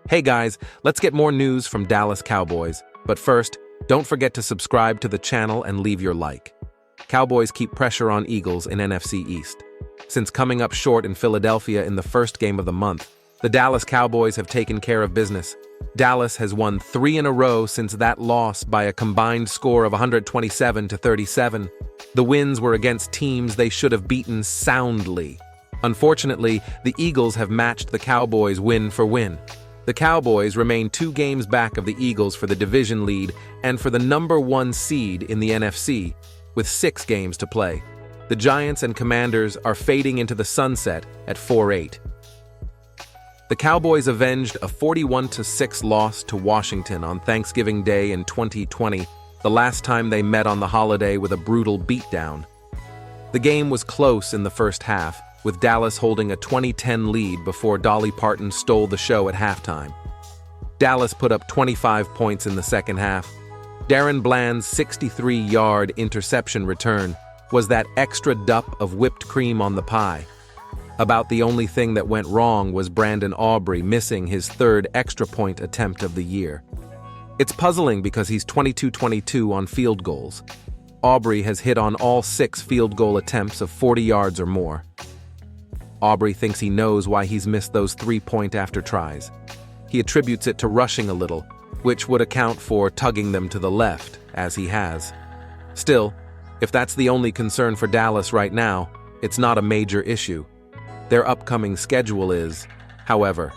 Hey guys, let's get more news from Dallas Cowboys. But first, don't forget to subscribe to the channel and leave your like. Cowboys keep pressure on Eagles in NFC East. Since coming up short in Philadelphia in the first game of the month, the Dallas Cowboys have taken care of business. Dallas has won 3 in a row since that loss by a combined score of 127-37. The wins were against teams they should have beaten soundly. Unfortunately, the Eagles have matched the Cowboys win for win. The Cowboys remain 2 games back of the Eagles for the division lead and for the number 1 seed in the NFC, with 6 games to play. The Giants and Commanders are fading into the sunset at 4-8. The Cowboys avenged a 41-6 loss to Washington on Thanksgiving Day in 2020, the last time they met on the holiday with a brutal beatdown. The game was close in the first half, with Dallas holding a 20-10 lead before Dolly Parton stole the show at halftime. Dallas put up 25 points in the second half. Darren Bland's 63-yard interception return was that extra dup of whipped cream on the pie. About the only thing that went wrong was Brandon Aubrey missing his 3rd extra point attempt of the year. It's puzzling because he's 22-22 on field goals. Aubrey has hit on all 6 field goal attempts of 40 yards or more. Aubrey thinks he knows why he's missed those 3-point after tries. He attributes it to rushing a little, which would account for tugging them to the left, as he has. Still, if that's the only concern for Dallas right now, it's not a major issue. Their upcoming schedule is, however.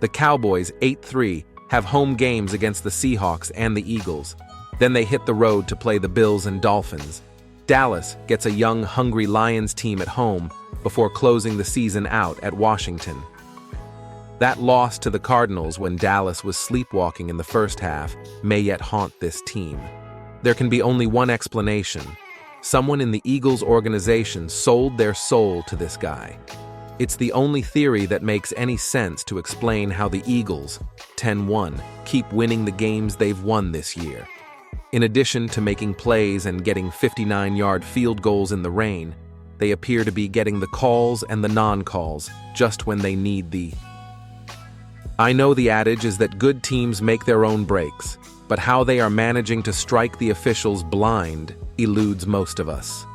The Cowboys, 8-3, have home games against the Seahawks and the Eagles. Then they hit the road to play the Bills and Dolphins. Dallas gets a young, hungry Lions team at home before closing the season out at Washington. That loss to the Cardinals when Dallas was sleepwalking in the first half may yet haunt this team. There can be only one explanation. Someone in the Eagles organization sold their soul to this guy. It's the only theory that makes any sense to explain how the Eagles, 10-1, keep winning the games they've won this year. In addition to making plays and getting 59-yard field goals in the rain, they appear to be getting the calls and the non-calls just when they need the. I know the adage is that good teams make their own breaks, but how they are managing to strike the officials blind eludes most of us.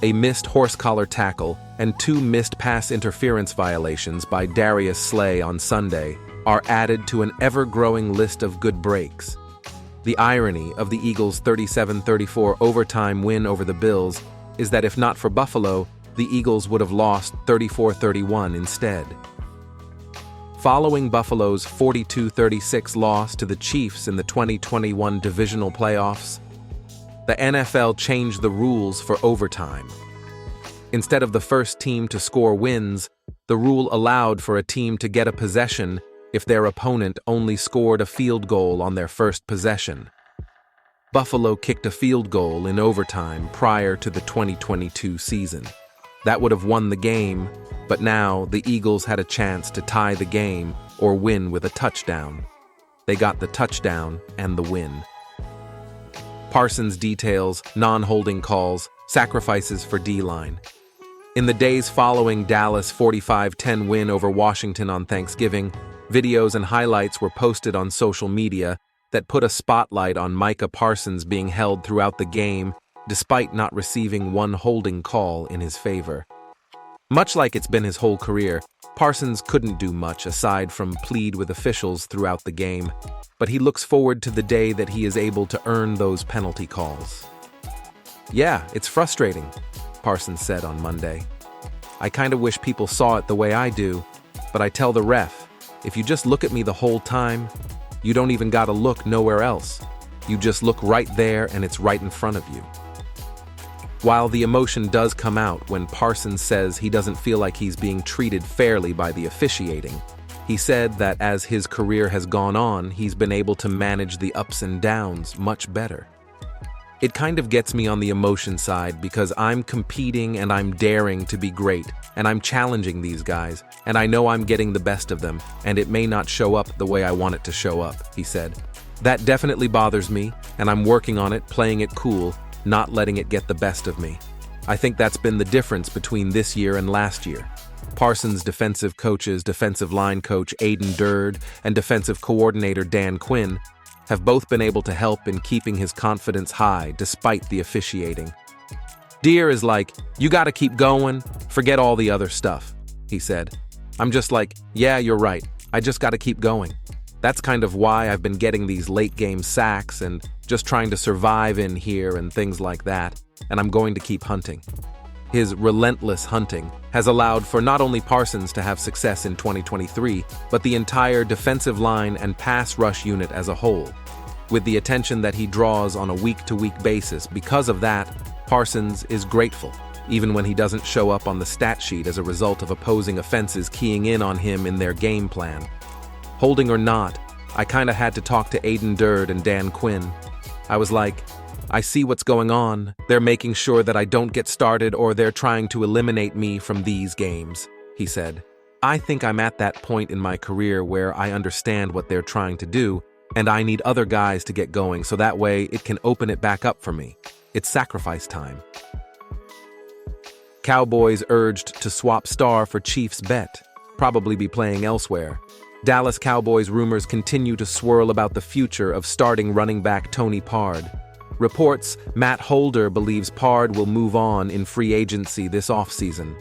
A missed horse collar tackle and 2 missed pass interference violations by Darius Slay on Sunday are added to an ever-growing list of good breaks. The irony of the Eagles' 37-34 overtime win over the Bills is that if not for Buffalo, the Eagles would have lost 34-31 instead. Following Buffalo's 42-36 loss to the Chiefs in the 2021 divisional playoffs, the NFL changed the rules for overtime. Instead of the first team to score wins, the rule allowed for a team to get a possession if their opponent only scored a field goal on their first possession. Buffalo kicked a field goal in overtime prior to the 2022 season. That would have won the game, but now the Eagles had a chance to tie the game or win with a touchdown. They got the touchdown and the win. Parsons details non-holding calls, sacrifices for D-line. In the days following Dallas' 45-10 win over Washington on Thanksgiving, videos and highlights were posted on social media that put a spotlight on Micah Parsons being held throughout the game despite not receiving one holding call in his favor. Much like it's been his whole career, Parsons couldn't do much aside from plead with officials throughout the game, but he looks forward to the day that he is able to earn those penalty calls. "Yeah, it's frustrating," Parsons said on Monday. "I kind of wish people saw it the way I do, but I tell the ref, if you just look at me the whole time, you don't even gotta look nowhere else. You just look right there and it's right in front of you." While the emotion does come out when Parsons says he doesn't feel like he's being treated fairly by the officiating, he said that as his career has gone on, he's been able to manage the ups and downs much better. "It kind of gets me on the emotion side because I'm competing and I'm daring to be great, and I'm challenging these guys, and I know I'm getting the best of them, and it may not show up the way I want it to show up," he said. "That definitely bothers me, and I'm working on it, playing it cool, not letting it get the best of me. I think that's been the difference between this year and last year." Parsons' defensive coaches, defensive line coach Aiden Durd and defensive coordinator Dan Quinn, have both been able to help in keeping his confidence high despite the officiating. Deere is like, "You gotta keep going, forget all the other stuff," he said. I'm just like, "Yeah, you're right, I just gotta keep going. That's kind of why I've been getting these late-game sacks and just trying to survive in here and things like that, and I'm going to keep hunting." His relentless hunting has allowed for not only Parsons to have success in 2023, but the entire defensive line and pass rush unit as a whole. With the attention that he draws on a week-to-week basis because of that, Parsons is grateful, even when he doesn't show up on the stat sheet as a result of opposing offenses keying in on him in their game plan. Holding or not, I kinda had to talk to Aiden Durd and Dan Quinn. I was like, I see what's going on. They're making sure that I don't get started or they're trying to eliminate me from these games, he said. I think I'm at that point in my career where I understand what they're trying to do, and I need other guys to get going so that way it can open it back up for me. It's sacrifice time. Cowboys urged to swap star for Chiefs bet, probably be playing elsewhere. Dallas Cowboys rumors continue to swirl about the future of starting running back Tony Pollard. Reports Matt Holder believes Pollard will move on in free agency this offseason.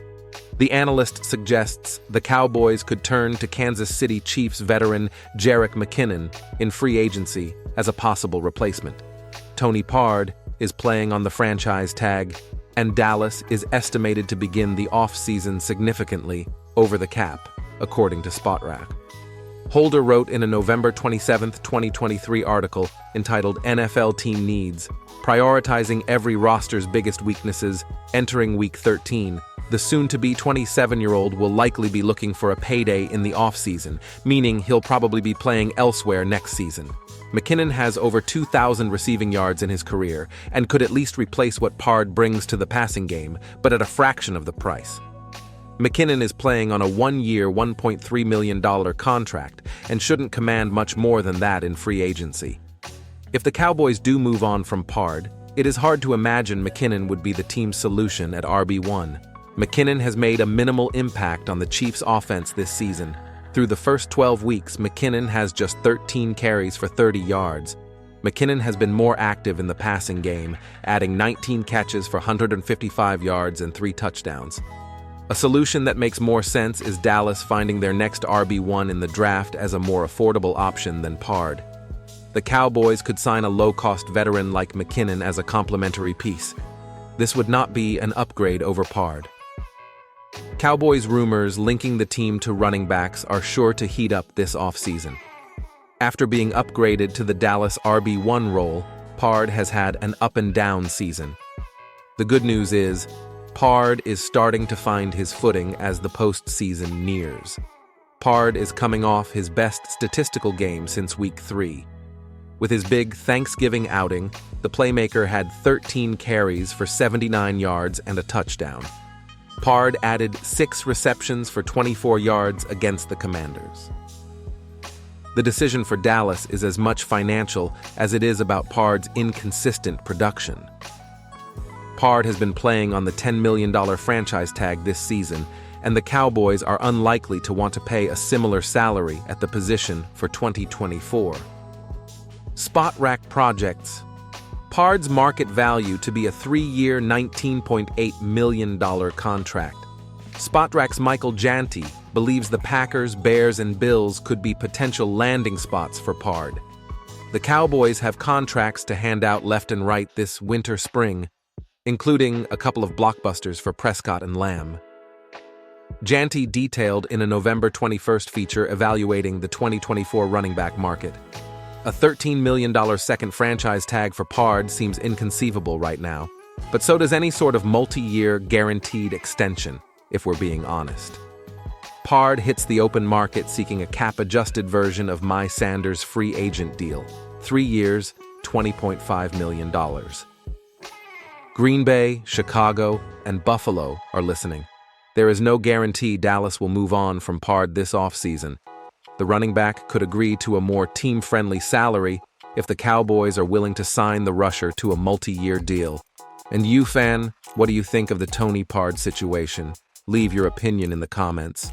The analyst suggests the Cowboys could turn to Kansas City Chiefs veteran Jerick McKinnon in free agency as a possible replacement. Tony Pollard is playing on the franchise tag, and Dallas is estimated to begin the offseason significantly over the cap, according to SpotRack. Holder wrote in a November 27, 2023 article entitled NFL Team Needs, prioritizing every roster's biggest weaknesses entering Week 13. The soon-to-be 27-year-old will likely be looking for a payday in the offseason, meaning he'll probably be playing elsewhere next season. McKinnon has over 2,000 receiving yards in his career and could at least replace what Pollard brings to the passing game, but at a fraction of the price. McKinnon is playing on a one-year, $1.3 million contract and shouldn't command much more than that in free agency. If the Cowboys do move on from Pollard, it is hard to imagine McKinnon would be the team's solution at RB1. McKinnon has made a minimal impact on the Chiefs' offense this season. Through the first 12 weeks, McKinnon has just 13 carries for 30 yards. McKinnon has been more active in the passing game, adding 19 catches for 155 yards and 3 touchdowns. A solution that makes more sense is Dallas finding their next RB1 in the draft as a more affordable option than Pollard. The Cowboys could sign a low-cost veteran like McKinnon as a complementary piece. This would not be an upgrade over Pollard. Cowboys rumors linking the team to running backs are sure to heat up this offseason. After being upgraded to the Dallas RB1 role, Pollard has had an up-and-down season. The good news is, Pollard is starting to find his footing as the postseason nears. Pollard is coming off his best statistical game since Week 3. With his big Thanksgiving outing, the playmaker had 13 carries for 79 yards and a touchdown. Pollard added 6 receptions for 24 yards against the Commanders. The decision for Dallas is as much financial as it is about Pollard's inconsistent production. Pollard has been playing on the $10 million franchise tag this season, and the Cowboys are unlikely to want to pay a similar salary at the position for 2024. SpotRack projects Pollard's market value to be a 3-year, $19.8 million contract. SpotRack's Michael Janty believes the Packers, Bears, and Bills could be potential landing spots for Pollard. The Cowboys have contracts to hand out left and right this winter-spring, including a couple of blockbusters for Prescott and Lamb. Janty detailed in a November 21st feature evaluating the 2024 running back market. A $13 million second franchise tag for Pollard seems inconceivable right now, but so does any sort of multi-year guaranteed extension, if we're being honest. Pollard hits the open market seeking a cap-adjusted version of My Sanders' free agent deal, 3 years, $20.5 million. Green Bay, Chicago, and Buffalo are listening. There is no guarantee Dallas will move on from Pollard this offseason. The running back could agree to a more team-friendly salary if the Cowboys are willing to sign the rusher to a multi-year deal. And you, fan, what do you think of the Tony Pollard situation? Leave your opinion in the comments.